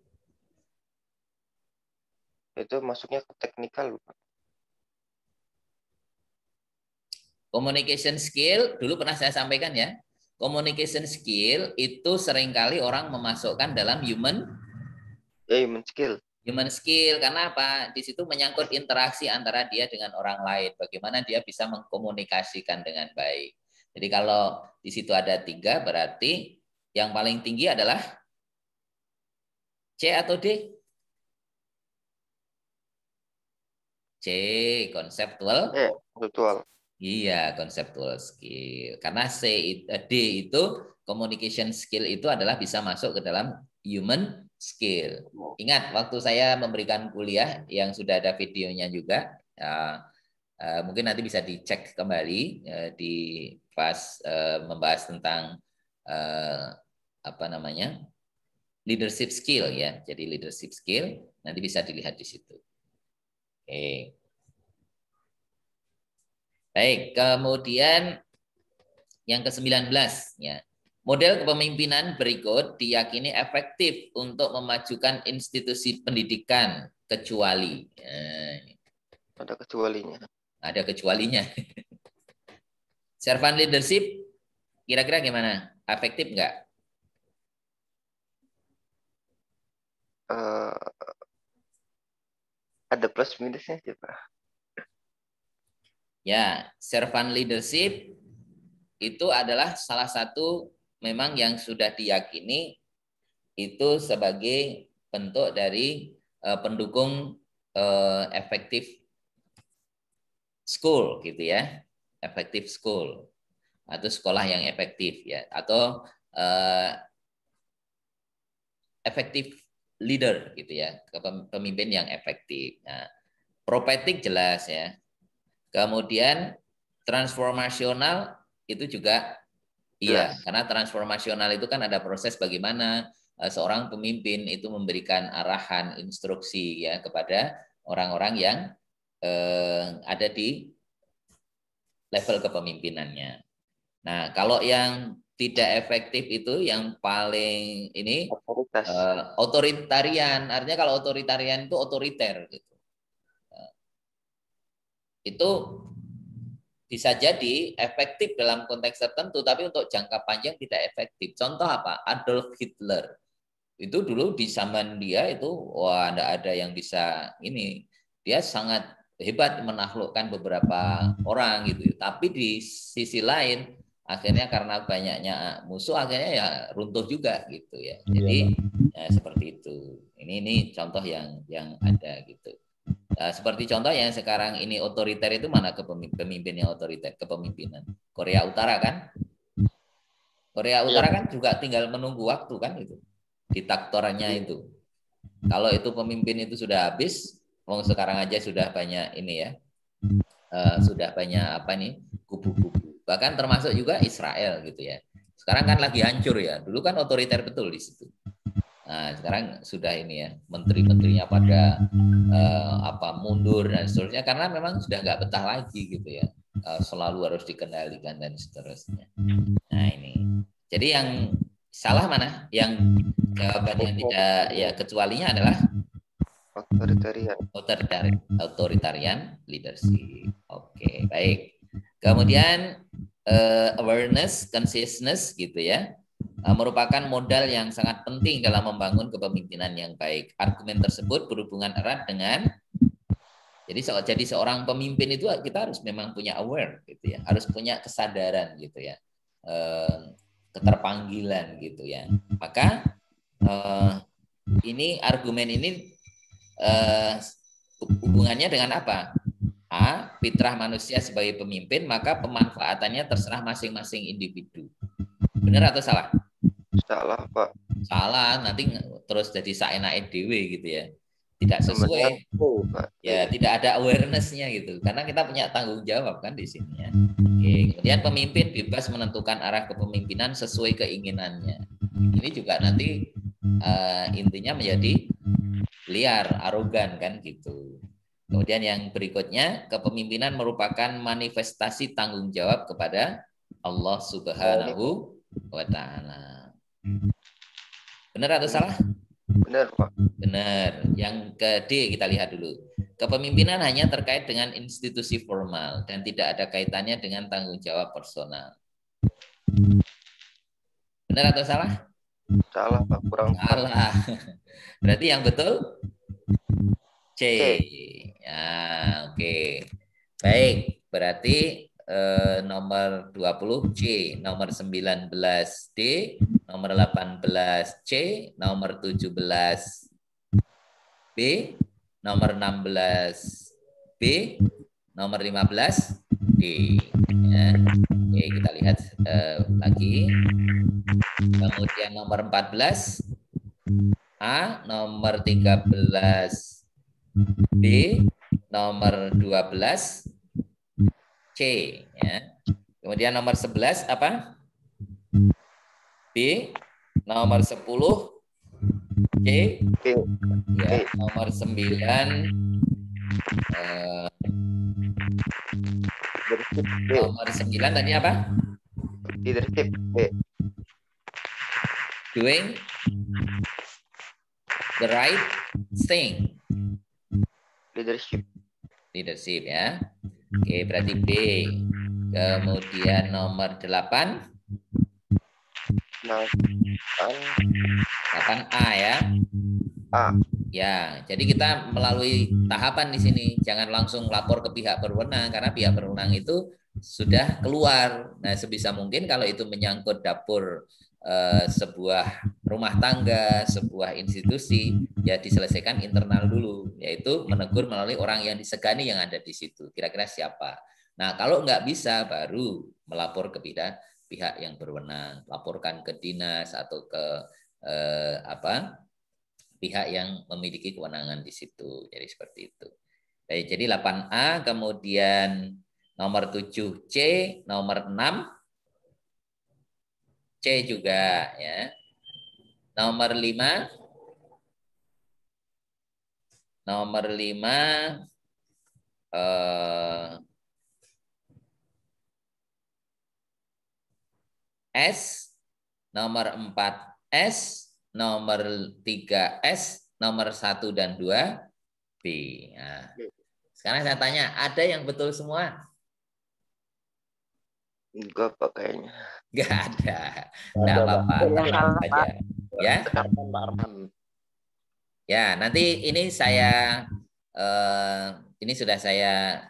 Itu masuknya ke technical, Pak.
Communication skill, dulu pernah saya sampaikan ya. Communication skill itu seringkali orang memasukkan dalam human
skill.
Human skill, karena apa? Di situ menyangkut interaksi antara dia dengan orang lain. Bagaimana dia bisa mengkomunikasikan dengan baik. Jadi kalau di situ ada 3, berarti yang paling tinggi adalah C atau D? C, conceptual.
Conceptual.
Iya, conceptual skill. Karena D itu communication skill itu adalah bisa masuk ke dalam human skill. Ingat, waktu saya memberikan kuliah yang sudah ada videonya juga, mungkin nanti bisa dicek kembali di pas membahas tentang leadership skill ya. Jadi leadership skill nanti bisa dilihat di situ. Oke. Baik, kemudian yang ke-19 ya. Model kepemimpinan berikut diyakini efektif untuk memajukan institusi pendidikan kecuali.
Ada kecualinya.
Ada kecualinya. Servant leadership kira-kira gimana? Efektif nggak?
Ada plus minusnya sih, Pak.
Ya, servant leadership itu adalah salah satu memang yang sudah diyakini itu sebagai bentuk dari pendukung efektif school gitu ya, efektif school atau sekolah yang efektif ya, atau efektif leader gitu ya, pemimpin yang efektif. Nah, prophetic jelas ya. Kemudian transformasional itu juga iya, karena transformasional itu kan ada proses bagaimana seorang pemimpin itu memberikan arahan, instruksi ya kepada orang-orang yang ada di level kepemimpinannya. Nah, kalau yang tidak efektif itu yang paling ini otoritarian. Artinya kalau otoritarian itu otoriter gitu. Itu bisa jadi efektif dalam konteks tertentu, tapi untuk jangka panjang tidak efektif. Contoh apa? Adolf Hitler. Itu dulu di zaman dia itu, wah tidak ada yang bisa ini. Dia sangat hebat menaklukkan beberapa orang gitu. Tapi di sisi lain, akhirnya karena banyaknya musuh, akhirnya ya runtuh juga gitu ya. Jadi ya, seperti itu. Ini contoh yang ada gitu. Nah, seperti contoh yang sekarang ini otoriter itu mana pemimpin yang otoriter, kepemimpinan? Korea Utara kan? Korea Utara kan juga tinggal menunggu waktu kan itu. Diktatornya itu. Kalau itu pemimpin itu sudah habis, sekarang aja sudah banyak ini ya. Sudah banyak apa nih? Kubu-kubu. Bahkan termasuk juga Israel gitu ya. Sekarang kan lagi hancur ya. Dulu kan otoriter betul di situ. Nah, sekarang sudah ini ya, menteri-menterinya pada mundur dan seterusnya karena memang sudah nggak betah lagi gitu ya, selalu harus dikendalikan dan seterusnya. Nah ini, jadi yang salah mana? Yang jawaban yang tidak ya kecualinya adalah otoritarian leadership. Oke, baik. Kemudian awareness, consciousness gitu ya. Merupakan modal yang sangat penting dalam membangun kepemimpinan yang baik. Argumen tersebut berhubungan erat dengan jadi seorang pemimpin itu kita harus memang punya aware gitu ya, harus punya kesadaran gitu ya, keterpanggilan gitu ya. Maka ini argumen ini hubungannya dengan apa? A, fitrah manusia sebagai pemimpin, maka pemanfaatannya terserah masing-masing individu. Benar atau salah?
Salah, Pak.
Salah, nanti terus jadi saenake dhewe gitu ya. Tidak sesuai. Ya, tidak ada awareness-nya gitu. Karena kita punya tanggung jawab kan di sini ya. Oke. Kemudian pemimpin bebas menentukan arah kepemimpinan sesuai keinginannya. Ini juga nanti intinya menjadi liar, arogan kan gitu. Kemudian yang berikutnya, kepemimpinan merupakan manifestasi tanggung jawab kepada Allah Subhanahu wa Ta'ala. Benar atau salah?
Benar, Pak.
Benar. Yang ke D kita lihat dulu. Kepemimpinan hanya terkait dengan institusi formal dan tidak ada kaitannya dengan tanggung jawab personal. Benar atau salah?
Salah, Pak. Kurang.
Salah. Berarti yang betul C. Ya, oke. Baik, berarti nomor 20 C, nomor 19 D, nomor 18 C, nomor 17 B, nomor 16 B, nomor 15 D. Ya. Oke, kita lihat lagi. Kemudian nomor 14 A, nomor 13 B, nomor 12 C ya. Kemudian nomor 11 apa? B, nomor 10 C, ya, nomor 9 nomor 9 tadi apa?
Leadership B.
Doing the right thing. Leadership ya. Oke, berarti B. Kemudian nomor 8. 8A ya.
A.
Ya, jadi kita melalui tahapan di sini. Jangan langsung lapor ke pihak berwenang karena pihak berwenang itu sudah keluar. Nah, sebisa mungkin kalau itu menyangkut dapur sebuah rumah tangga, sebuah institusi, ya diselesaikan internal dulu, yaitu menegur melalui orang yang disegani yang ada di situ. Kira-kira siapa? Nah, kalau nggak bisa, baru melapor ke pihak yang berwenang, laporkan ke dinas atau ke pihak yang memiliki kewenangan di situ. Jadi seperti itu. Jadi 8A, kemudian nomor 7C, nomor 6 C juga ya. Nomor 5 S, nomor 4 S, nomor 3 S, nomor 1 dan 2 B. Nah, sekarang saya tanya, ada yang betul semua?
Enggak, Pak, kayaknya.
Enggak ada. Enggak apa-apa. Tenang saja. Ya. Ya, nanti ini saya ini sudah saya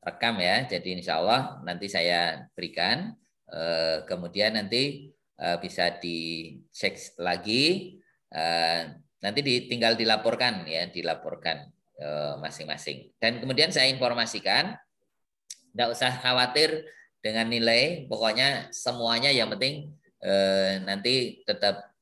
rekam ya. Jadi insya Allah nanti saya berikan. Kemudian nanti bisa dicek lagi. Nanti tinggal dilaporkan ya, dilaporkan masing-masing. Dan kemudian saya informasikan, enggak usah khawatir dengan nilai, pokoknya semuanya yang penting nanti tetap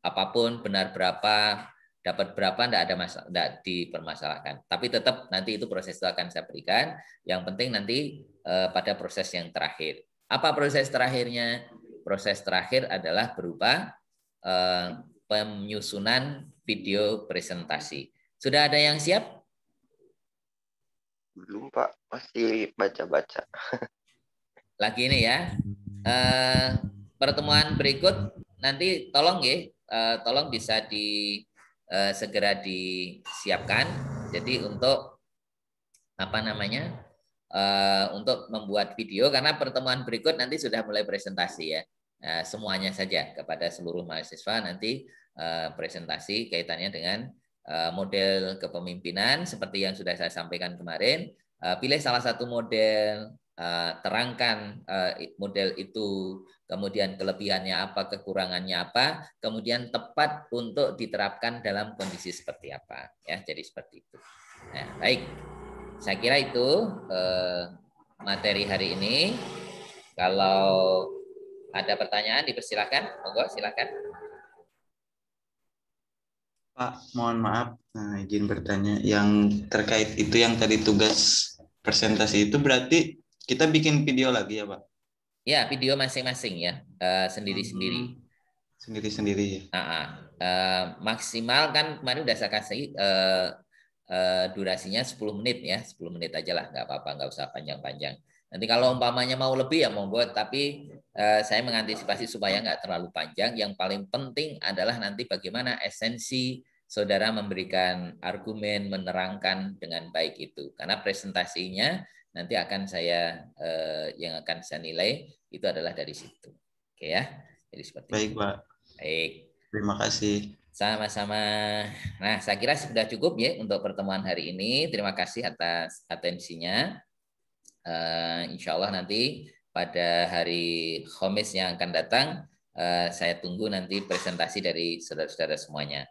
apapun benar berapa, dapat berapa, enggak dipermasalahkan. Tapi tetap nanti itu proses itu akan saya berikan. Yang penting nanti pada proses yang terakhir. Apa proses terakhirnya? Proses terakhir adalah berupa penyusunan video presentasi. Sudah ada yang siap?
Belum, Pak. Masih baca-baca.
Lagi ini ya. Pertemuan berikut nanti tolong ya, tolong bisa segera disiapkan. Jadi untuk apa namanya? Untuk membuat video karena pertemuan berikut nanti sudah mulai presentasi ya. Semuanya saja kepada seluruh mahasiswa nanti presentasi kaitannya dengan model kepemimpinan seperti yang sudah saya sampaikan kemarin. Pilih salah satu model, terangkan model itu, kemudian kelebihannya apa, kekurangannya apa, kemudian tepat untuk diterapkan dalam kondisi seperti apa. Ya, jadi seperti itu. Nah, baik. Saya kira itu materi hari ini. Kalau ada pertanyaan dipersilakan, monggo silakan.
Pak, mohon maaf, izin bertanya. Yang terkait itu yang tadi tugas presentasi itu berarti kita bikin video lagi ya, Pak?
Ya, video masing-masing ya, sendiri-sendiri.
Sendiri-sendiri ya.
Maksimal kan kemarin udah saya kasih durasinya 10 menit ya, 10 menit aja lah, nggak apa-apa, nggak usah panjang-panjang. Nanti kalau umpamanya mau lebih ya monggo, tapi saya mengantisipasi supaya nggak terlalu panjang. Yang paling penting adalah nanti bagaimana esensi saudara memberikan argumen, menerangkan dengan baik itu. Karena presentasinya nanti akan yang akan saya nilai itu adalah dari situ. Oke ya, jadi seperti
baik,
itu.
Pak.
Baik.
Terima kasih.
Sama-sama. Nah, saya kira sudah cukup ya untuk pertemuan hari ini. Terima kasih atas atensinya. Insya Allah nanti pada hari Khamis yang akan datang, saya tunggu nanti presentasi dari saudara-saudara semuanya.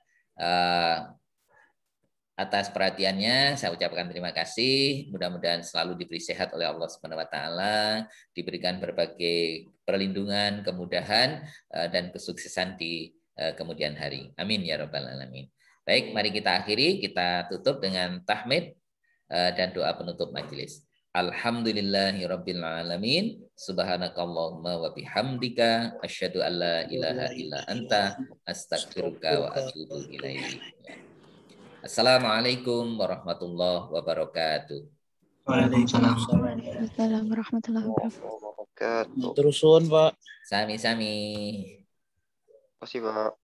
Atas perhatiannya saya ucapkan terima kasih. Mudah-mudahan selalu diberi sehat oleh Allah Subhanahu wa taala, diberikan berbagai perlindungan, kemudahan dan kesuksesan di kemudian hari. Amin ya rabbal alamin. Baik, mari kita akhiri, kita tutup dengan tahmid dan doa penutup majelis. Alhamdulillahirabbil alamin. Subhanakallahumma wa bihamdika asyhadu an la ilaha illa anta astaghfiruka wa atubu ilaik. Assalamualaikum warahmatullahi wabarakatuh.
Waalaikumsalam warahmatullahi wabarakatuh.
Wabarakatuh.
Terusun, Pak.
Sami-sami.
Makasih Pak.